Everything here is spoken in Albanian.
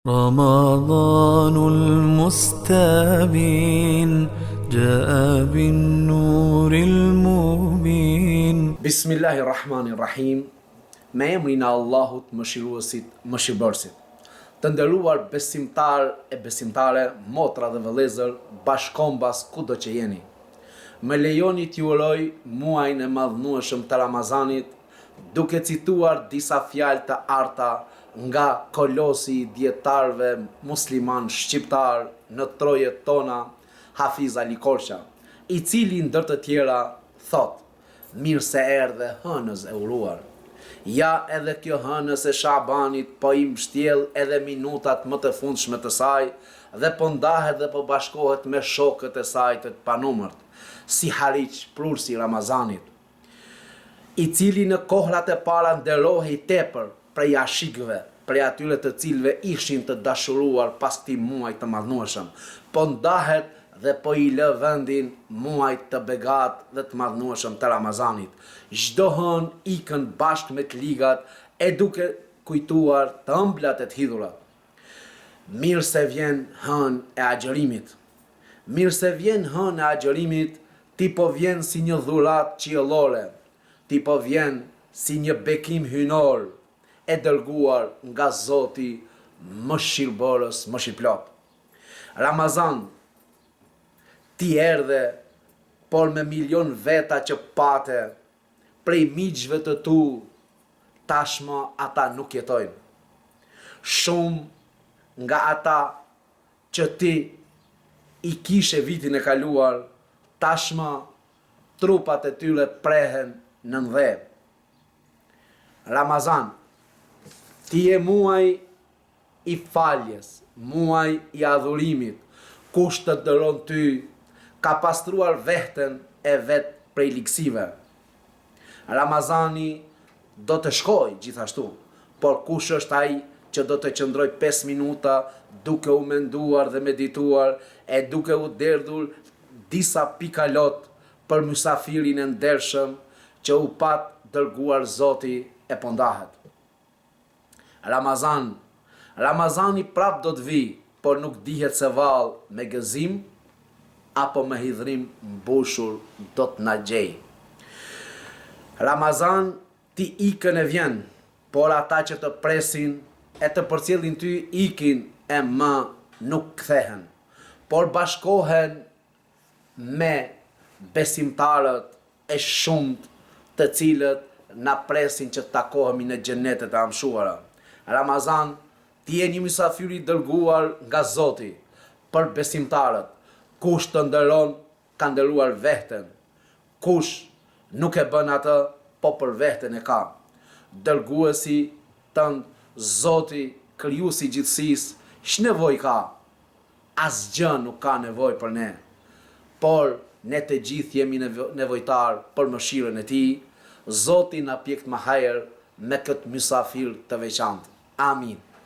رمضان المستبين جاء بالنور المبين. Bismillahirrahmanirrahim. Me emrin e Allahut, mëshiruesit, mëshirbërësit. Të nderuar besimtar e besimtare, motra dhe vëllezër, bashkombas kudo që jeni. Më lejoni t'ju uroj muajin e madhnueshëm të Ramazanit, duke cituar disa fjalë të arta nga kolosi i dietarëve musliman shqiptar në trojet tona, Hafiz Ali Korça, i cili ndër të tjera thot: mirë se erdhe hënës e uruar. Ja, edhe kjo hënës e Shabanit po i mbështjell edhe minutat më të fundshme të saj dhe po ndahet dhe po bashkohet me shokët e saj të panumërt, si Hariq prursi Ramazanit, i cili në kohrat e para nderohej tepër prej ashikëve, prej atyre të cilëve ishin të dashuruar pas këtij muaji të madhnueshëm, po ndahet dhe po i lë vendin muajit të begat dhe të madhnueshëm të Ramazanit. Çdo hënë ikën bashkë me kligat e duke kujtuar të ëmblat e të hidhurat. Mirë se vjen hënë e agjërimit. Mirë se vjen hënë e agjërimit, ti po vjen si një dhuratë qiellore, ti po vjen si një bekim hynor e dërguar nga Zoti mëshirbërës, mëshirplot. Ramazan, ti erdhe, por me milion veta që pate, prej miqve të tu, tashmë ata nuk jetojnë. Shumë nga ata që ti i kishe vitin e kaluar, tashmë trupat e tyre prehen në ndhe. Ramazan, ti je muaj i faljes, muaj i adhurimit, kush të dëron ty, ka pastruar veten e vet prej liksive. Ramazani do të shkoj gjithashtu, por kush është ai që do të qëndroj 5 minuta duke u menduar dhe medituar e duke u derdhur disa pikalot për mysafirin e ndershëm që u pat dërguar Zoti e po ndahet. Ramazani prap do të vi, por nuk dihet se vallë me gëzim apo me hidhrim mbushur do të na gjej. Ramazan, ti ikën e vjen, por ata që të presin e të përcjellin ty ikin e më nuk kthehen, por bashkohen me besimtarët e shumt të cilët na presin që të takohemi në xhenetet e amshuara. Ramazan, ti je një mysafir i dërguar nga Zoti për besimtarët. Kush të nderon ka nderuar veten. Kush nuk e bën atë, po për veten e ka. Dërguesi tënd, Zoti, krijuesi i gjithësisë, ç'nevojë ka? Asgjë nuk ka nevojë për ne. Por ne të gjithë jemi nevojtar për mëshirën e Tij. Zoti na pjekt më hajër me këtë mysafir të veçantë. Amin.